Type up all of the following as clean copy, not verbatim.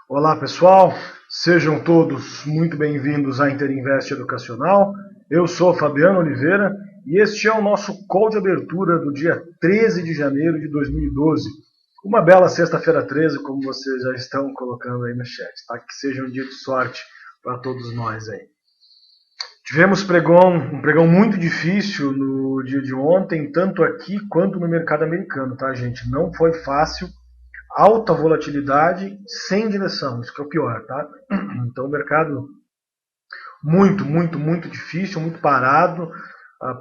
Olá pessoal, sejam todos muito bem-vindos à Interinvest Educacional. Eu sou Fabiano Oliveira e este é o nosso call de abertura do dia 13 de janeiro de 2012. Uma bela sexta-feira 13, como vocês já estão colocando aí no chat, tá? Que seja um dia de sorte para todos nós aí. Tivemos um pregão muito difícil no dia de ontem, tanto aqui quanto no mercado americano, tá, gente? Não foi fácil. Alta volatilidade sem direção, isso que é o pior, tá? Então o mercado muito difícil, muito parado,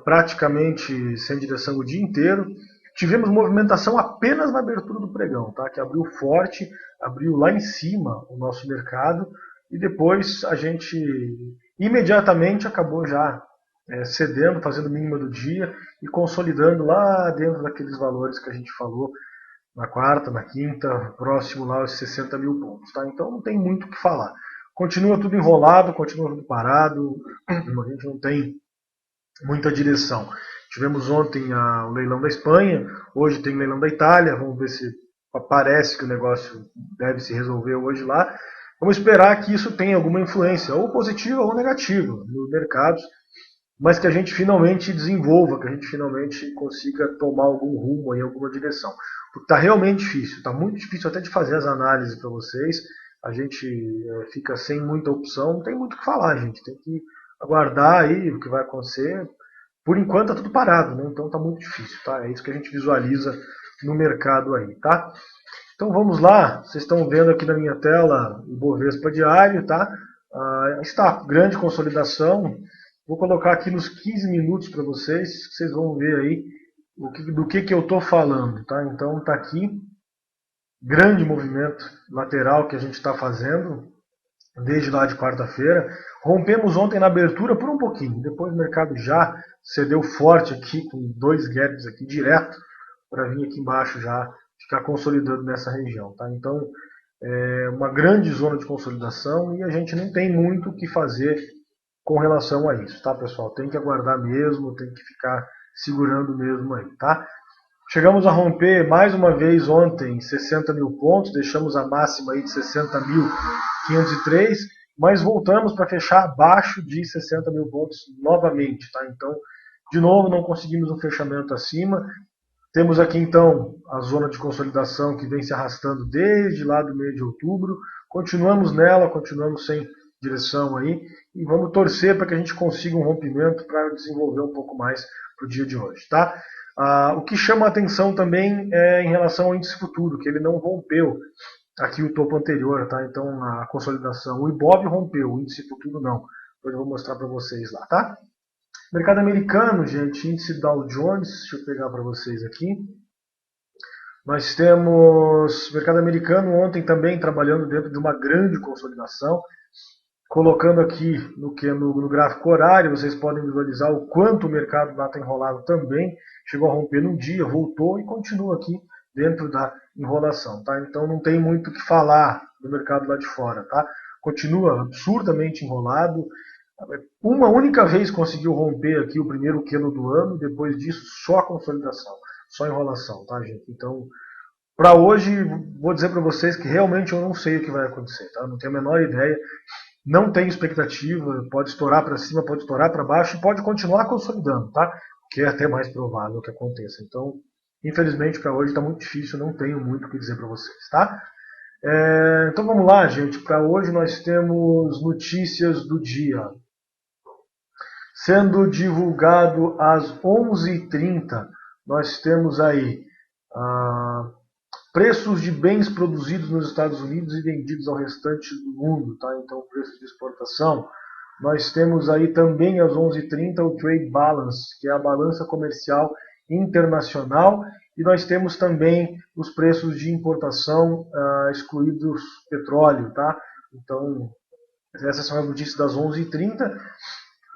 praticamente sem direção o dia inteiro. Tivemos movimentação apenas na abertura do pregão, tá? Que abriu forte, abriu lá em cima o nosso mercado e depois a gente imediatamente acabou já cedendo, fazendo mínima do dia e consolidando lá dentro daqueles valores que a gente falou na quarta, na quinta, próximo lá aos 60 mil pontos. Tá? Então não tem muito o que falar. Continua tudo enrolado, continua tudo parado, a gente não tem muita direção. Tivemos ontem o leilão da Espanha, hoje tem o leilão da Itália, vamos ver se parece que o negócio deve se resolver hoje lá. Vamos esperar que isso tenha alguma influência, ou positiva ou negativa, nos mercados, mas que a gente finalmente desenvolva, que a gente finalmente consiga tomar algum rumo em alguma direção. Porque está realmente difícil, está muito difícil até de fazer as análises para vocês, a gente fica sem muita opção, não tem muito o que falar, gente, tem que aguardar aí o que vai acontecer. Por enquanto está tudo parado, né? Então está muito difícil, tá? É isso que a gente visualiza no mercado aí, tá? Então vamos lá, vocês estão vendo aqui na minha tela o Bovespa diário, tá? Está grande consolidação. Vou colocar aqui nos 15 minutos para vocês, vocês vão ver aí do que eu estou falando, tá? Então está aqui, grande movimento lateral que a gente está fazendo desde lá de quarta-feira. Rompemos ontem na abertura por um pouquinho, depois o mercado já cedeu forte aqui, com dois gaps aqui direto, para vir aqui embaixo já ficar consolidando nessa região, tá? Então é uma grande zona de consolidação e a gente não tem muito o que fazer com relação a isso, tá, pessoal? Tem que aguardar mesmo, tem que ficar segurando mesmo aí, tá? Chegamos a romper mais uma vez ontem 60 mil pontos, deixamos a máxima aí de 60.503, mas voltamos para fechar abaixo de 60 mil pontos novamente, tá? Então, de novo, não conseguimos um fechamento acima. Temos aqui então a zona de consolidação que vem se arrastando desde lá do mês de outubro. Continuamos nela, continuamos sem direção aí e vamos torcer para que a gente consiga um rompimento para desenvolver um pouco mais para o dia de hoje, tá? O que chama a atenção também é em relação ao índice futuro, que ele não rompeu aqui o topo anterior, tá? Então a consolidação, o Ibov rompeu, o índice futuro não. Depois eu vou mostrar para vocês lá, tá? Mercado americano, gente, índice Dow Jones, deixa eu pegar para vocês aqui. Nós temos mercado americano ontem também trabalhando dentro de uma grande consolidação. Colocando aqui no gráfico horário, vocês podem visualizar o quanto o mercado lá está enrolado também. Chegou a romper num dia, voltou e continua aqui dentro da enrolação. Tá? Então não tem muito o que falar do mercado lá de fora. Tá? Continua absurdamente enrolado. Uma única vez conseguiu romper aqui o primeiro quilo do ano, depois disso só consolidação, só enrolação, tá, gente? Então, para hoje, vou dizer para vocês que realmente eu não sei o que vai acontecer, tá? Não tenho a menor ideia, não tenho expectativa, pode estourar para cima, pode estourar para baixo e pode continuar consolidando, tá? Que é até mais provável que aconteça. Então, infelizmente para hoje está muito difícil, não tenho muito o que dizer para vocês, tá? Então vamos lá, gente. Para hoje nós temos notícias do dia. Sendo divulgado às 11h30, nós temos aí preços de bens produzidos nos Estados Unidos e vendidos ao restante do mundo, tá? Então, preços de exportação. Nós temos aí também às 11h30 o Trade Balance, que é a balança comercial internacional, e nós temos também os preços de importação, excluídos petróleo, tá? Então, essas são as notícias das 11h30.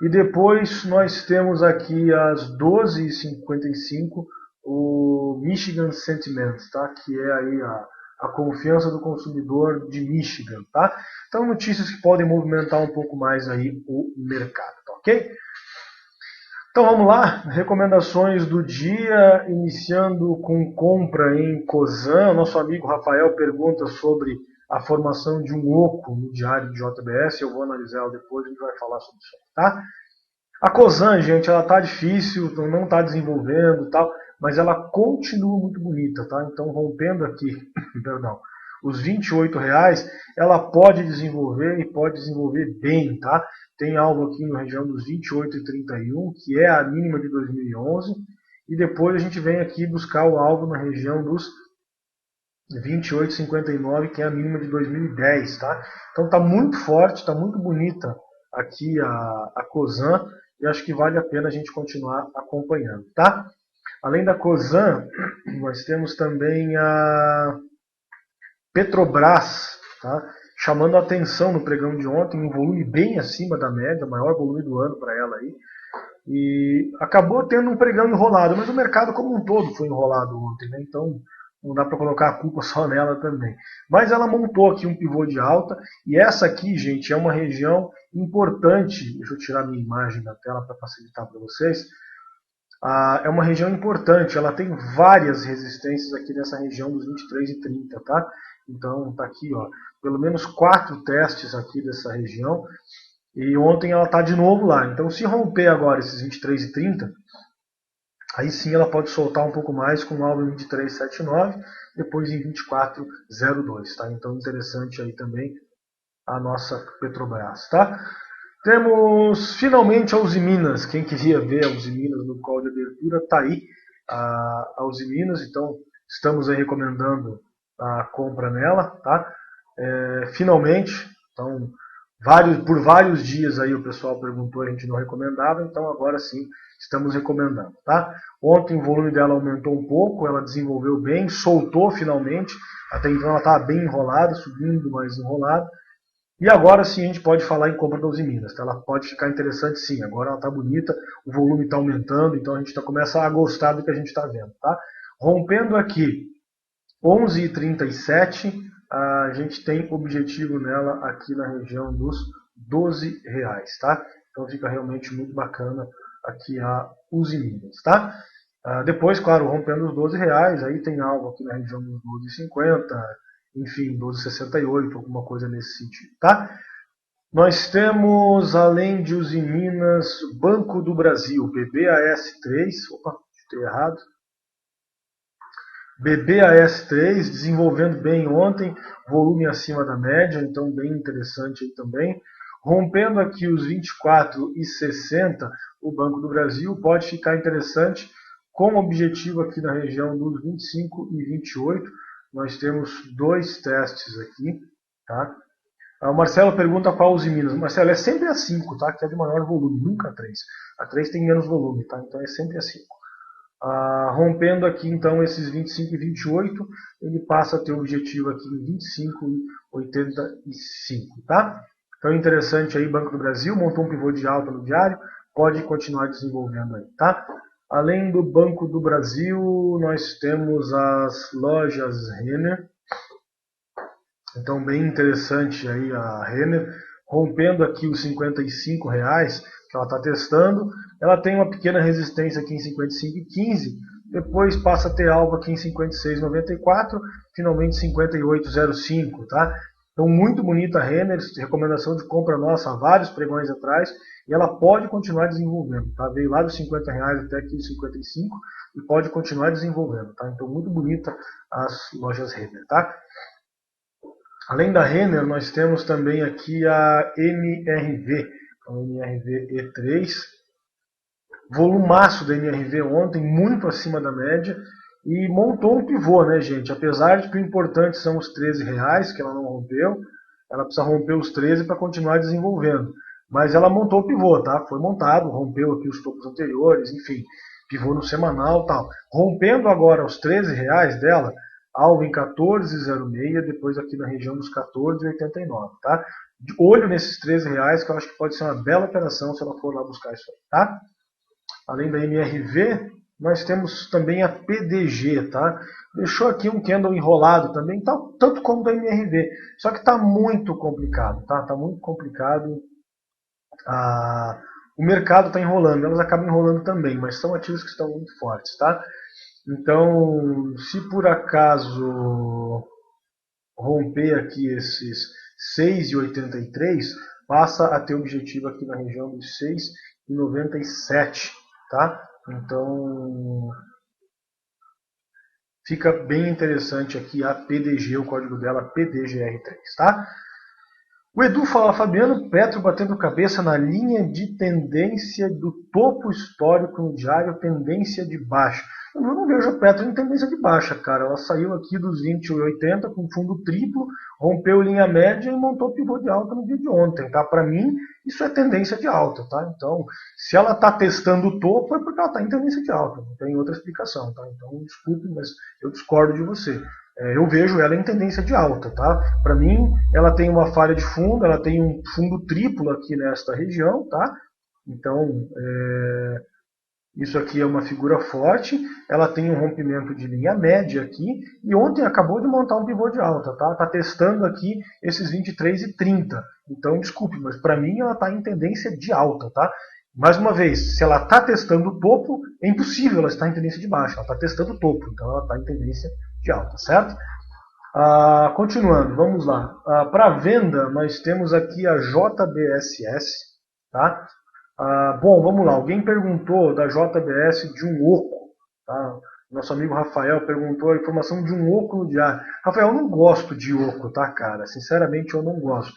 E depois nós temos aqui às 12h55 o Michigan Sentiment, tá? Que é aí a confiança do consumidor de Michigan, tá? Então notícias que podem movimentar um pouco mais aí o mercado, tá ok? Então vamos lá, recomendações do dia, iniciando com compra em Cosan. O nosso amigo Rafael pergunta sobre a formação de um oco no diário de JBS, eu vou analisar ela depois, a gente vai falar sobre isso, tá? A Cosan, gente, ela tá difícil, não está desenvolvendo e tal, mas ela continua muito bonita, tá? Então, rompendo aqui, perdão, os R$ 28, ela pode desenvolver e pode desenvolver bem, tá? Tem algo aqui na região dos 28,31, que é a mínima de 2011, e depois a gente vem aqui buscar o alvo na região dos 28,59, que é a mínima de 2010, tá? Então tá muito forte, tá muito bonita aqui a Cosan, e acho que vale a pena a gente continuar acompanhando, tá? Além da Cosan, nós temos também a Petrobras, tá? Chamando a atenção no pregão de ontem, um volume bem acima da média, o maior volume do ano para ela aí, e acabou tendo um pregão enrolado, mas o mercado como um todo foi enrolado ontem, né? Então não dá para colocar a culpa só nela também. Mas ela montou aqui um pivô de alta, e essa aqui, gente, é uma região importante. Deixa eu tirar minha imagem da tela para facilitar para vocês. É uma região importante, ela tem várias resistências aqui nessa região dos 23,30, tá? Então tá aqui, ó, pelo menos 4 testes aqui dessa região, e ontem ela tá de novo lá. Então se romper agora esses 23,30, aí sim ela pode soltar um pouco mais com o alvo em 23,79, depois em 24,02, tá? Então interessante aí também a nossa Petrobras, tá? Temos finalmente a Uzi Minas. Quem queria ver a Uzi Minas no call de abertura, tá aí a Uzi Minas, então estamos aí recomendando a compra nela, tá? Finalmente, então por vários dias aí o pessoal perguntou, a gente não recomendava, então agora sim estamos recomendando, tá? Ontem o volume dela aumentou um pouco, ela desenvolveu bem, soltou finalmente, até então ela estava bem enrolada, subindo, mais enrolada. E agora sim a gente pode falar em compra da Uzi Minas, tá? Ela pode ficar interessante sim, agora ela está bonita, o volume está aumentando, então a gente começa a gostar do que a gente está vendo, tá? Rompendo aqui 11,37, a gente tem objetivo nela aqui na região dos R$ 12, tá? Então fica realmente muito bacana aqui a Uzi Minas, tá? Depois, claro, rompendo os R$ 12, aí tem algo aqui na região dos 12,50, enfim, 12,68, alguma coisa nesse sentido, tá? Nós temos, além de Uzi Minas, Banco do Brasil, BBAS3, opa, estou errado, BBAS3 desenvolvendo bem ontem, volume acima da média, então bem interessante aí também. Rompendo aqui os 24,60, o Banco do Brasil pode ficar interessante, com objetivo aqui na região dos 25,28. Nós temos 2 testes aqui, tá? O Marcelo pergunta qual Uzi Minas. Marcelo, é sempre a 5, tá? Que é de maior volume, nunca a 3. A 3 tem menos volume, tá? Então é sempre a 5. Rompendo aqui então esses 25 e 28, ele passa a ter o objetivo aqui em 25,85, tá? Então interessante aí, Banco do Brasil, montou um pivô de alta no diário, pode continuar desenvolvendo aí, tá? Além do Banco do Brasil, nós temos as lojas Renner. Então bem interessante aí a Renner, rompendo aqui os R$ 55 que ela está testando. Ela tem uma pequena resistência aqui em 55,15, depois passa a ter alvo aqui em 56,94, finalmente 58,05, tá? Então muito bonita a Renner, recomendação de compra nossa há vários pregões atrás, e ela pode continuar desenvolvendo, tá? Veio lá dos R$ 50 até aqui os 55 e pode continuar desenvolvendo, tá? Então muito bonita as lojas Renner, tá? Além da Renner, nós temos também aqui a MRV, a MRV E3. Volumaço da MRV ontem, muito acima da média, e montou um pivô, né, gente? Apesar de que o importante são os R$ 13, que ela não rompeu, ela precisa romper os 13 para continuar desenvolvendo. Mas ela montou o pivô, tá? Foi montado, rompeu aqui os topos anteriores, enfim, pivô no semanal e tal. Rompendo agora os R$ 13 dela, alvo em 14,06, depois aqui na região dos 14,89, tá? De olho nesses R$ 13, que eu acho que pode ser uma bela operação se ela for lá buscar isso aí, tá? Além da MRV, nós temos também a PDG, tá? Deixou aqui um candle enrolado também, tanto como da MRV, só que está muito complicado, tá? Está muito complicado. O mercado está enrolando, elas acabam enrolando também, mas são ativos que estão muito fortes, tá? Então, se por acaso romper aqui esses 6,83, passa a ter objetivo aqui na região dos 6,97, tá? Então, fica bem interessante aqui a PDG, o código dela PDGR3, tá? O Edu fala, Fabiano, Petro batendo cabeça na linha de tendência do topo histórico no diário, tendência de baixa. Eu não vejo a Petro em tendência de baixa, cara. Ela saiu aqui dos 20,80 com fundo triplo, rompeu linha média e montou pivô de alta no dia de ontem, tá? Para mim, isso é tendência de alta, tá? Então, se ela está testando o topo, é porque ela está em tendência de alta. Não tem outra explicação, tá? Então, desculpe, mas eu discordo de você. Eu vejo ela em tendência de alta, tá? Para mim, ela tem uma falha de fundo, ela tem um fundo triplo aqui nesta região, tá? Então, isso aqui é uma figura forte, ela tem um rompimento de linha média aqui, e ontem acabou de montar um pivô de alta, tá? Tá testando aqui esses 23,30. Então, desculpe, mas para mim ela está em tendência de alta, tá? Mais uma vez, se ela está testando o topo, é impossível ela estar em tendência de baixa, ela está testando o topo, então ela está em tendência de alta, certo? Continuando, vamos lá. Para venda, nós temos aqui a JBSS, tá? Bom, vamos lá. Alguém perguntou da JBS de um oco, tá? Nosso amigo Rafael perguntou a informação de um oco no diário. Rafael, eu não gosto de oco, tá, cara? Sinceramente, eu não gosto.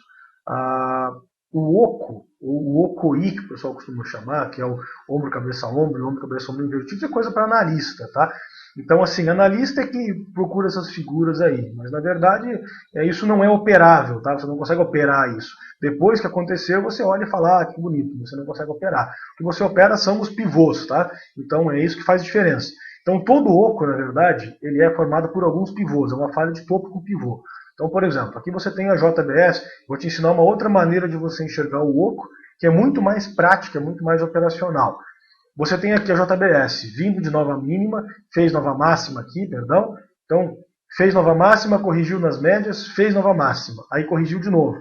O oco, o OCOI, que o pessoal costuma chamar, que é o ombro, cabeça, ombro invertido, é coisa para analista, tá? Então, assim, analista é que procura essas figuras aí, mas na verdade isso não é operável, tá? Você não consegue operar isso. Depois que aconteceu, você olha e fala, que bonito, você não consegue operar. O que você opera são os pivôs, tá? Então é isso que faz diferença. Então todo oco, na verdade, ele é formado por alguns pivôs, é uma falha de topo com pivô. Então, por exemplo, aqui você tem a JBS, vou te ensinar uma outra maneira de você enxergar o oco, que é muito mais prática, muito mais operacional. Você tem aqui a JBS vindo de nova mínima, fez nova máxima aqui, perdão. Então, fez nova máxima, corrigiu nas médias, fez nova máxima. Aí corrigiu de novo.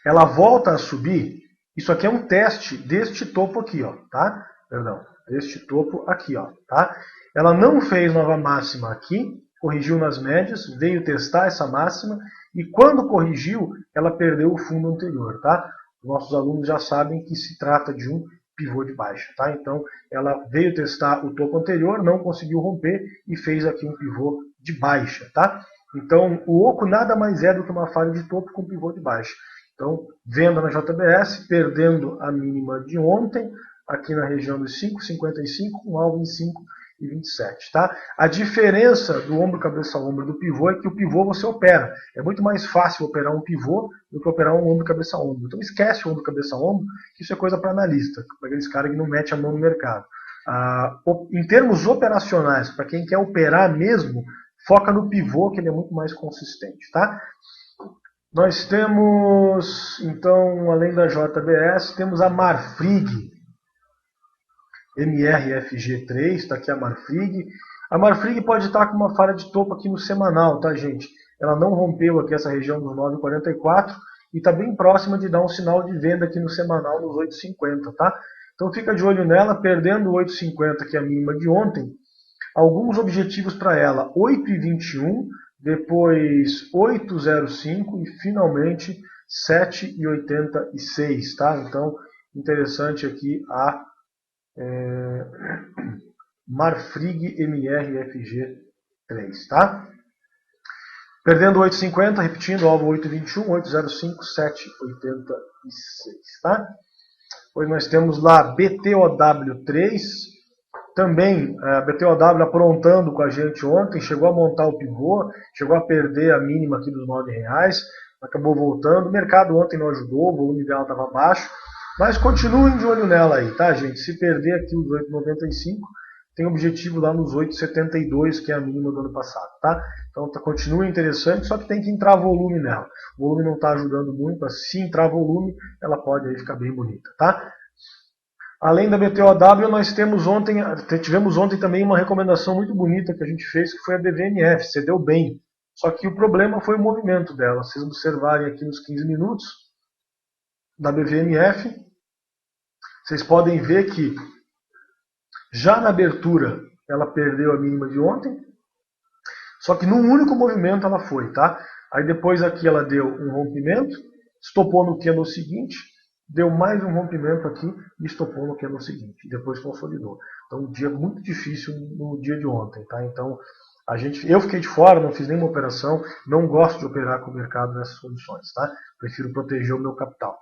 Ela volta a subir. Isso aqui é um teste deste topo aqui, ó, tá? Perdão, deste topo aqui, ó, tá? Ela não fez nova máxima aqui, corrigiu nas médias, veio testar essa máxima e quando corrigiu, ela perdeu o fundo anterior, tá? Nossos alunos já sabem que se trata de um pivô de baixa, tá? Então, ela veio testar o topo anterior, não conseguiu romper e fez aqui um pivô de baixa, tá? Então, o oco nada mais é do que uma falha de topo com pivô de baixa. Então, venda na JBS, perdendo a mínima de ontem, aqui na região dos 5,55, com alvo em 5,27. Tá? A diferença do ombro, cabeça, ombro do pivô é que o pivô você opera. É muito mais fácil operar um pivô do que operar um ombro, cabeça, ombro. Então esquece o ombro, cabeça, ombro, que isso é coisa para analista, para aqueles caras que não metem a mão no mercado. Em termos operacionais, para quem quer operar mesmo, foca no pivô, que ele é muito mais consistente. Tá? Nós temos, então, além da JBS, temos a Marfrig, MRFG3, está aqui a Marfrig. A Marfrig pode estar com uma falha de topo aqui no semanal, tá, gente? Ela não rompeu aqui essa região dos 9,44 e está bem próxima de dar um sinal de venda aqui no semanal nos 8,50, tá? Então fica de olho nela, perdendo 8,50, que é a mínima de ontem. Alguns objetivos para ela, 8,21, depois 8,05 e finalmente 7,86, tá? Então, interessante aqui a Marfrig MRFG3, tá? Perdendo 8,50, repetindo, alvo 8,21, 8,05, 7,86, tá? Depois nós temos lá BTOW3, também a BTOW aprontando com a gente ontem, chegou a montar o pivô, chegou a perder a mínima aqui dos R$9, acabou voltando. O mercado ontem não ajudou, o volume dela estava baixo, mas continuem de olho nela aí, tá, gente? Se perder aqui os 8,95, tem objetivo lá nos 8,72, que é a mínima do ano passado, tá? Então continua interessante, só que tem que entrar volume nela. O volume não está ajudando muito, mas se entrar volume, ela pode aí ficar bem bonita, tá? Além da BTOW, nós tivemos ontem também uma recomendação muito bonita que a gente fez, que foi a BVNF, cedeu bem. Só que o problema foi o movimento dela. Se vocês observarem aqui nos 15 minutos da BVNF, vocês podem ver que já na abertura ela perdeu a mínima de ontem, só que num único movimento ela foi, tá? Aí depois aqui ela deu um rompimento, estopou no candle seguinte, deu mais um rompimento aqui e estopou no candle seguinte. Depois consolidou. Então um dia muito difícil no dia de ontem, tá? Então eu fiquei de fora, não fiz nenhuma operação, não gosto de operar com o mercado nessas condições, tá? Prefiro proteger o meu capital.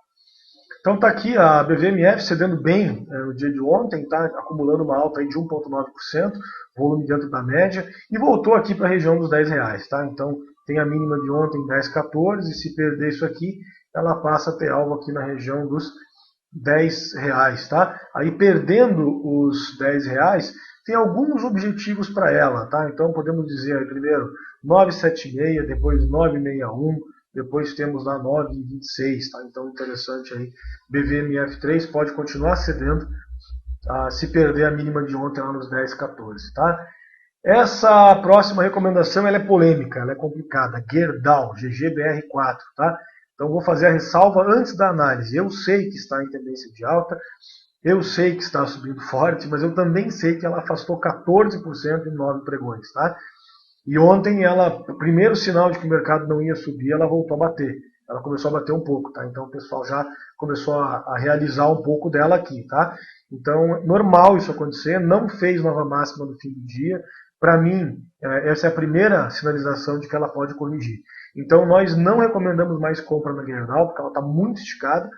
Então está aqui a BVMF cedendo bem no dia de ontem, tá acumulando uma alta aí de 1,9%, volume dentro da média, e voltou aqui para a região dos R$10. Tá? Então tem a mínima de ontem 10,14, e se perder isso aqui, ela passa a ter alvo aqui na região dos R$10. Tá? Aí perdendo os R$10, tem alguns objetivos para ela. Tá? Então podemos dizer aí, primeiro 9,76, depois 9,61, depois temos lá 9,26, tá? Então interessante aí, BVMF3 pode continuar cedendo se perder a mínima de ontem lá nos 10,14, tá? Essa próxima recomendação ela é polêmica, ela é complicada, Gerdau, GGBR4, tá? Então vou fazer a ressalva antes da análise. Eu sei que está em tendência de alta, eu sei que está subindo forte, mas eu também sei que ela afastou 14% em 9 pregões, tá? E ontem, o primeiro sinal de que o mercado não ia subir, ela voltou a bater. Ela começou a bater um pouco, tá? Então o pessoal já começou a realizar um pouco dela aqui, tá? Então, normal isso acontecer, não fez nova máxima no fim do dia. Para mim, essa é a primeira sinalização de que ela pode corrigir. Então, nós não recomendamos mais compra na Gerdau, porque ela está muito esticada.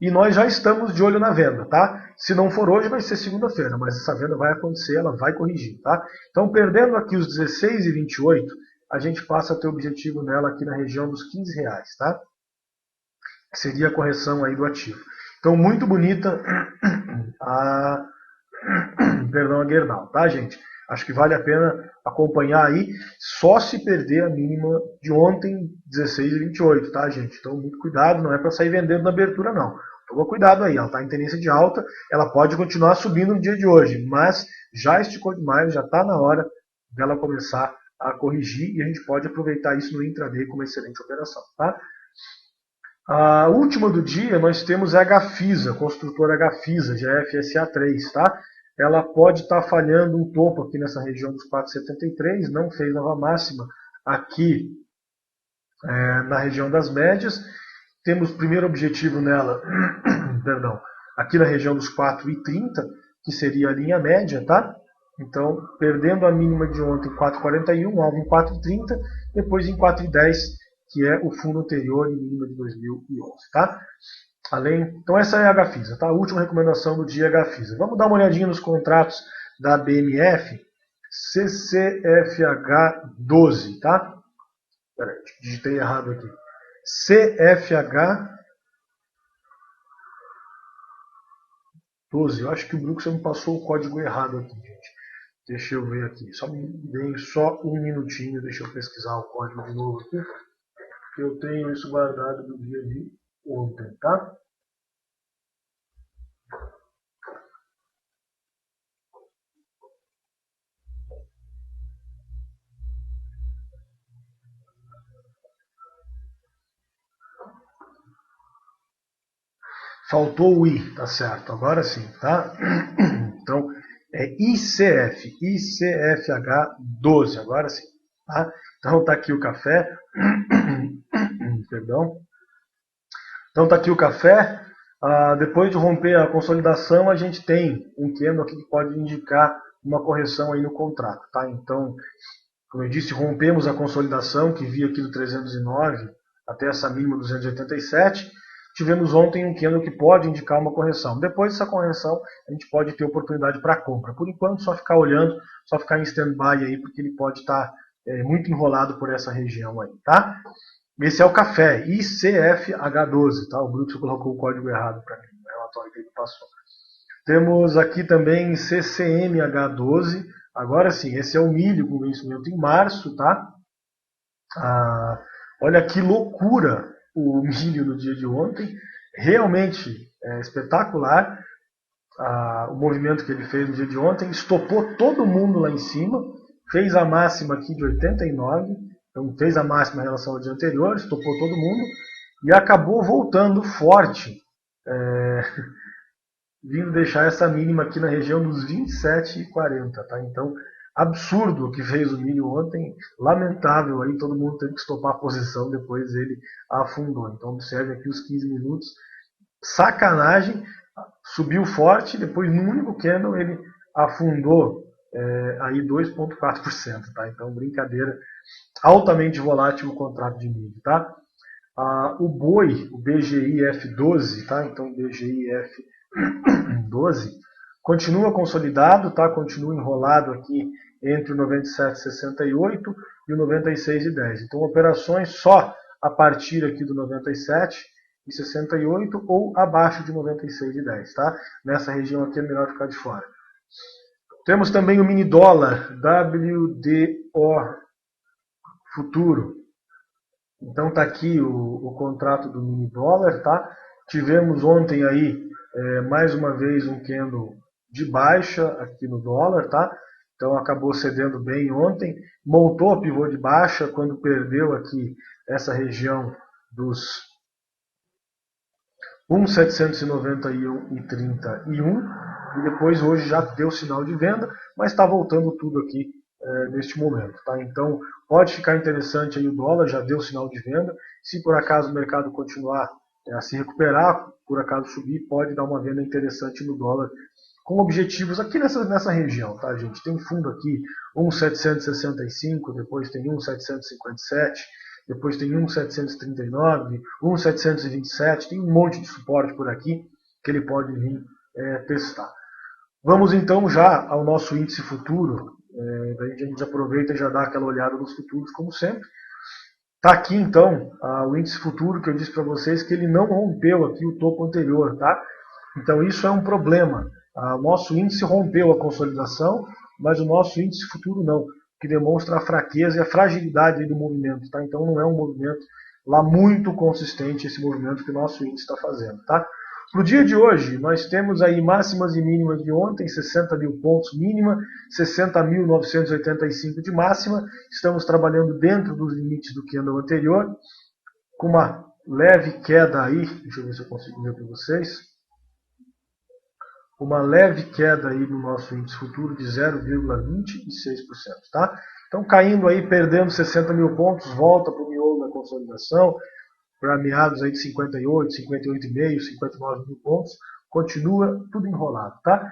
E nós já estamos de olho na venda, tá? Se não for hoje, vai ser segunda-feira, mas essa venda vai acontecer, ela vai corrigir, tá? Então, perdendo aqui os 16,28, a gente passa a ter objetivo nela aqui na região dos R$15, tá? Que seria a correção aí do ativo. Então, muito bonita a Gerdau, tá, gente? Acho que vale a pena acompanhar aí, só se perder a mínima de ontem, 16,28, tá, gente? Então, muito cuidado, não é para sair vendendo na abertura, não. Toma cuidado aí, ela está em tendência de alta, ela pode continuar subindo no dia de hoje, mas já esticou demais, já está na hora dela começar a corrigir e a gente pode aproveitar isso no intraday como uma excelente operação, tá? A última do dia nós temos a Gafisa, construtora Gafisa, GFSA3, tá? Ela pode estar falhando um topo aqui nessa região dos 4,73, não fez nova máxima aqui na região das médias. Temos o primeiro objetivo nela, perdão, aqui na região dos 4,30, que seria a linha média, tá? Então, perdendo a mínima de ontem, 4,41, alvo em 4,30, depois em 4,10, que é o fundo anterior e mínima de 2011, tá? Então essa é a Gafisa, tá? A última recomendação do dia é a Gafisa. Vamos dar uma olhadinha nos contratos da BMF, CCFH12, tá? Peraí, digitei errado aqui. CFH12, eu acho que o Bruxo me passou o código errado aqui, gente. Deixa eu ver aqui, só um minutinho, deixa eu pesquisar o código de novo aqui. Eu tenho isso guardado do dia de ontem, tá? Faltou o I, tá certo, agora sim, tá? Então, é ICFH12, agora sim, tá? Então tá aqui o café, perdão. Então tá aqui o café, depois de romper a consolidação, a gente tem um candle aqui que pode indicar uma correção aí no contrato, tá? Então, como eu disse, rompemos a consolidação que via aqui do 309 até essa mínima 287. Tivemos ontem um candle que pode indicar uma correção. Depois dessa correção, a gente pode ter oportunidade para compra. Por enquanto, só ficar olhando, só ficar em stand-by aí, porque ele pode estar muito enrolado por essa região aí, tá? Esse é o café, ICFH12, tá? O Bruto colocou o código errado para mim, no relatório que ele passou. Temos aqui também CCMH12. Agora sim, esse é o milho com vencimento em março, tá? Olha que loucura o milho no dia de ontem. Realmente espetacular o movimento que ele fez no dia de ontem. Estopou todo mundo lá em cima. Fez a máxima aqui de 89. Então fez a máxima em relação ao dia anterior. Estopou todo mundo. E acabou voltando forte. Vindo deixar essa mínima aqui na região dos 27,40. Tá? Então absurdo o que fez o milho ontem, lamentável, aí todo mundo teve que estopar a posição, depois ele afundou. Então observe aqui os 15 minutos, sacanagem, subiu forte, depois no único candle ele afundou aí 2,4%, tá? Então brincadeira, altamente volátil o contrato de milho, tá? O boi, o BGIF12, tá? Então BGIF12 continua consolidado, tá? Continua enrolado aqui entre o 97,68 e o 96,10. Então operações só a partir aqui do 97,68 ou abaixo de 96,10, tá? Nessa região aqui é melhor ficar de fora. Temos também o mini dólar WDO futuro. Então tá aqui o contrato do mini dólar, tá? Tivemos ontem aí mais uma vez um candle de baixa aqui no dólar, tá? Então acabou cedendo bem ontem, montou o pivô de baixa quando perdeu aqui essa região dos 1,791,31 e depois hoje já deu sinal de venda, mas está voltando tudo aqui neste momento, tá? Então pode ficar interessante aí o dólar, já deu sinal de venda. Se por acaso o mercado continuar a se recuperar, por acaso subir, pode dar uma venda interessante no dólar, com objetivos aqui nessa região, tá, gente? Tem fundo aqui 1,765, depois tem 1,757, depois tem 1,739, 1,727, tem um monte de suporte por aqui que ele pode vir testar. Vamos então já ao nosso índice futuro. Daí a gente aproveita e já dá aquela olhada nos futuros, como sempre. Está aqui então o índice futuro que eu disse para vocês que ele não rompeu aqui o topo anterior, tá? Então isso é um problema. O nosso índice rompeu a consolidação, mas o nosso índice futuro não, que demonstra a fraqueza e a fragilidade do movimento, tá? Então não é um movimento lá muito consistente esse movimento que o nosso índice está fazendo, tá? Para o dia de hoje, nós temos aí máximas e mínimas de ontem, 60 mil pontos mínima, 60.985 de máxima. Estamos trabalhando dentro dos limites do candle anterior, com uma leve queda aí, deixa eu ver se eu consigo ver para vocês, uma leve queda aí no nosso índice futuro de 0,26%, tá? Então caindo aí, perdendo 60 mil pontos, volta para o miolo da consolidação, para meados aí de 58, 58,5, 59 mil pontos, continua tudo enrolado, tá?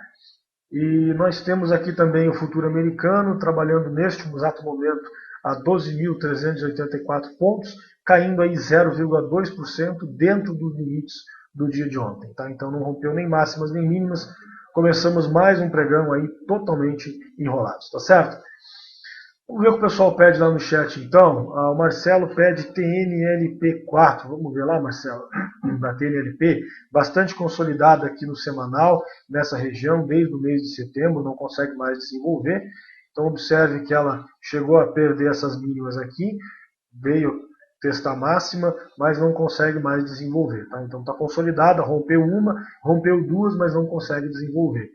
E nós temos aqui também o futuro americano, trabalhando neste exato momento a 12.384 pontos, caindo aí 0,2% dentro dos limites do dia de ontem, tá? Então não rompeu nem máximas nem mínimas, começamos mais um pregão aí totalmente enrolados, tá certo? Vamos ver o que o pessoal pede lá no chat então. O Marcelo pede TNLP4. Vamos ver lá, Marcelo, da TNLP, bastante consolidada aqui no semanal, nessa região, desde o mês de setembro, não consegue mais desenvolver. Então observe que ela chegou a perder essas mínimas aqui, veio testar máxima, mas não consegue mais desenvolver. Tá? Então está consolidada, rompeu uma, rompeu duas, mas não consegue desenvolver.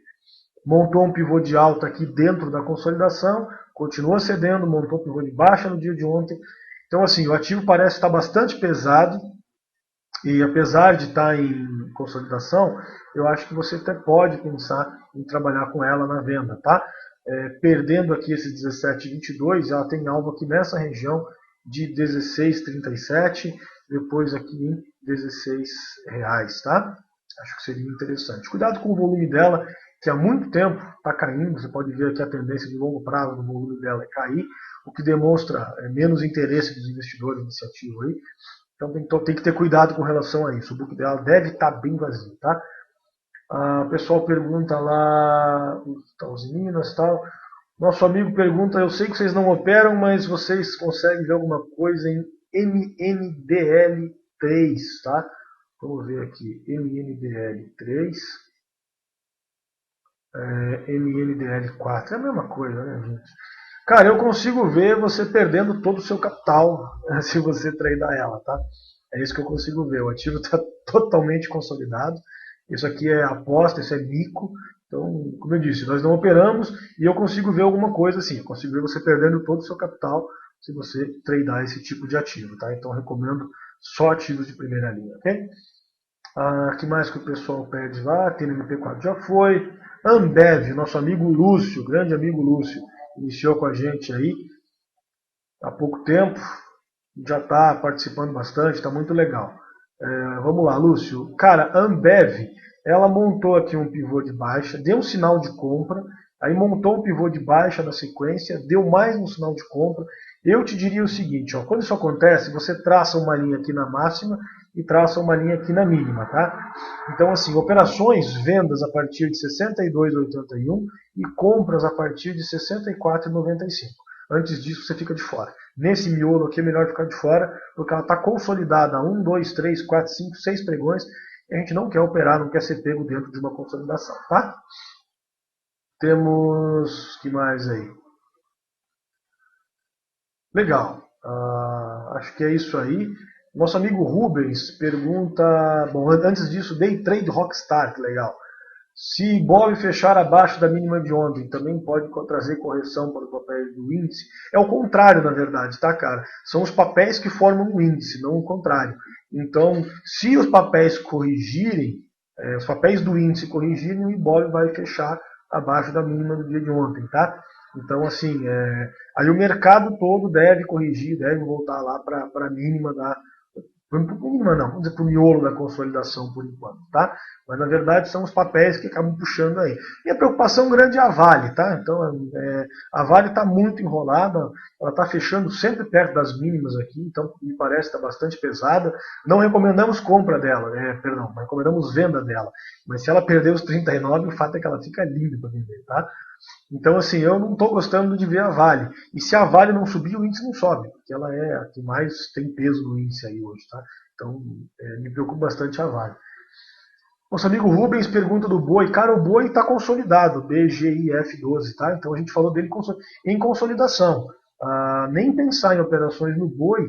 Montou um pivô de alta aqui dentro da consolidação, continua cedendo, montou um pivô de baixa no dia de ontem. Então assim, o ativo parece estar bastante pesado, e apesar de estar em consolidação, eu acho que você até pode pensar em trabalhar com ela na venda, tá? Perdendo aqui esses 17,22, ela tem alvo aqui nessa região de 16,37, depois aqui em 16 reais, tá? Acho que seria interessante. Cuidado com o volume dela, que há muito tempo está caindo. Você pode ver aqui a tendência de longo prazo do volume dela é cair, o que demonstra menos interesse dos investidores nesse ativo aí. Então tem que ter cuidado com relação a isso. O book dela deve estar bem vazio, tá? O pessoal pergunta lá, os Minas e tal. Nosso amigo pergunta, eu sei que vocês não operam, mas vocês conseguem ver alguma coisa em MNDL3, tá? Vamos ver aqui, MNDL3, MNDL4, é a mesma coisa, né, gente? Cara, eu consigo ver você perdendo todo o seu capital se você tradar ela, tá? É isso que eu consigo ver. O ativo está totalmente consolidado. Isso aqui é aposta, isso é mico. Então, como eu disse, nós não operamos e eu consigo ver alguma coisa assim. Eu consigo ver você perdendo todo o seu capital se você tradar esse tipo de ativo, tá? Então, recomendo só ativos de primeira linha, ok? Que mais que o pessoal pede lá? TNMP4 já foi. Ambev, nosso amigo Lúcio, grande amigo Lúcio. iniciou com a gente aí há pouco tempo, já está participando bastante, está muito legal. Vamos lá, Lúcio. Cara, a Ambev, ela montou aqui um pivô de baixa, deu um sinal de compra, aí montou um pivô de baixa na sequência, deu mais um sinal de compra. Eu te diria o seguinte, ó, quando isso acontece, você traça uma linha aqui na máxima e traça uma linha aqui na mínima, tá? Então, assim, operações, vendas a partir de 62,81 e compras a partir de 64,95. Antes disso, você fica de fora. Nesse miolo aqui é melhor ficar de fora, porque ela está consolidada a 1, 2, 3, 4, 5, 6 pregões, e a gente não quer operar, não quer ser pego dentro de uma consolidação, tá? Temos, que mais aí? Legal, acho que é isso aí. Nosso amigo Rubens pergunta, bom, antes disso, Day Trade Rockstar, que legal. Se Ibov fechar abaixo da mínima de ontem, também pode trazer correção para os papéis do índice. É o contrário, na verdade, tá, cara? São os papéis que formam o índice, não o contrário. Então, se os papéis corrigirem, os papéis do índice corrigirem, o Ibov vai fechar abaixo da mínima do dia de ontem, tá? Então, assim, aí o mercado todo deve corrigir, deve voltar lá para a mínima da... Mínima não, vamos dizer para o miolo da consolidação por enquanto, tá? Mas na verdade são os papéis que acabam puxando aí. E a preocupação grande é a Vale, tá? Então a Vale está muito enrolada, ela está fechando sempre perto das mínimas aqui, então me parece que está bastante pesada. Não recomendamos compra dela, perdão, recomendamos venda dela. Mas se ela perder os 39, o fato é que ela fica livre para vender, tá? Então, assim, eu não estou gostando de ver a Vale. E se a Vale não subir, o índice não sobe, porque ela é a que mais tem peso no índice aí hoje, tá? Então, me preocupa bastante a Vale. Nosso amigo Rubens pergunta do boi. Cara, o boi está consolidado, BGIF12, tá? Então a gente falou dele em consolidação. Nem pensar em operações no boi,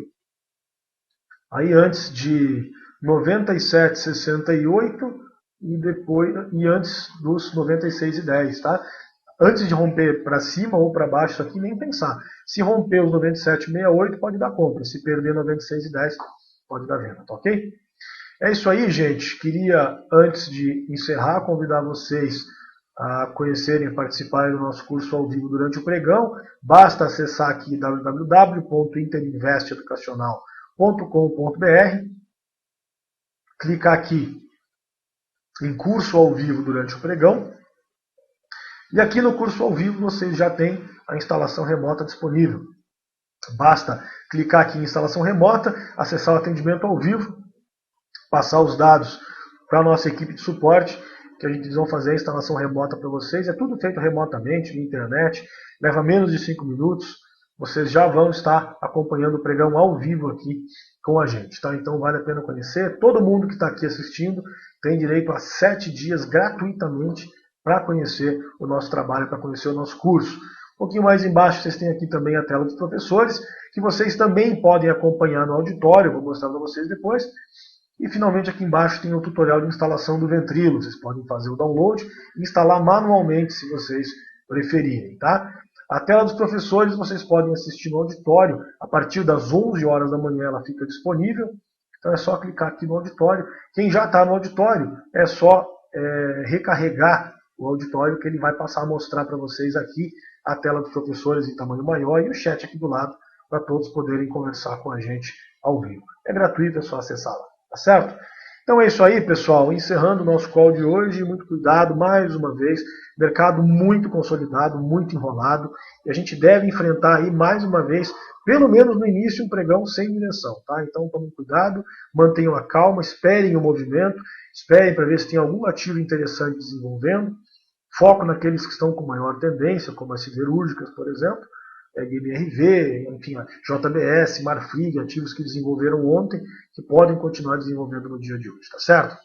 aí antes de 97,68 e antes dos 96,10, tá? Antes de romper para cima ou para baixo, isso aqui nem pensar. Se romper os 97,68, pode dar compra. Se perder 96,10, pode dar venda, tá ok? É isso aí, gente. Queria, antes de encerrar, convidar vocês a conhecerem e participarem do nosso curso ao vivo durante o pregão. Basta acessar aqui www.interinvesteeducacional.com.br, clicar aqui em curso ao vivo durante o pregão. E aqui no curso ao vivo vocês já têm a instalação remota disponível. Basta clicar aqui em instalação remota, acessar o atendimento ao vivo, passar os dados para a nossa equipe de suporte, que a gente vai fazer a instalação remota para vocês. É tudo feito remotamente, via internet, leva menos de 5 minutos. Vocês já vão estar acompanhando o pregão ao vivo aqui com a gente, tá? Então vale a pena conhecer. Todo mundo que está aqui assistindo tem direito a 7 dias gratuitamente para conhecer o nosso trabalho, para conhecer o nosso curso. Um pouquinho mais embaixo vocês têm aqui também a tela dos professores, que vocês também podem acompanhar no auditório, vou mostrar para vocês depois. E finalmente aqui embaixo tem o tutorial de instalação do Ventrilo, vocês podem fazer o download e instalar manualmente se vocês preferirem, tá? A tela dos professores vocês podem assistir no auditório, a partir das 11 horas da manhã ela fica disponível, então é só clicar aqui no auditório. Quem já está no auditório é só recarregar o auditório que ele vai passar a mostrar para vocês aqui a tela dos professores em tamanho maior e o chat aqui do lado para todos poderem conversar com a gente ao vivo. É gratuito, é só acessá-la, tá certo? Então é isso aí, pessoal. Encerrando o nosso call de hoje, muito cuidado mais uma vez. Mercado muito consolidado, muito enrolado. E a gente deve enfrentar aí mais uma vez, pelo menos no início, um pregão sem direção, tá? Então tomem cuidado, mantenham a calma, esperem o movimento, esperem para ver se tem algum ativo interessante desenvolvendo. Foco naqueles que estão com maior tendência, como as siderúrgicas, por exemplo, MRV, enfim, JBS, Marfrig, ativos que desenvolveram ontem, que podem continuar desenvolvendo no dia de hoje, tá certo?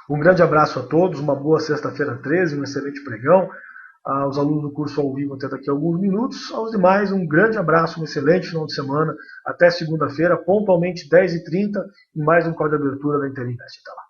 Um grande abraço a todos, uma boa sexta-feira 13, um excelente pregão. Aos alunos do curso ao vivo até daqui a alguns minutos. Aos demais, um grande abraço, um excelente final de semana. Até segunda-feira, pontualmente 10h30, em mais um call de abertura da Interinvest. Até lá.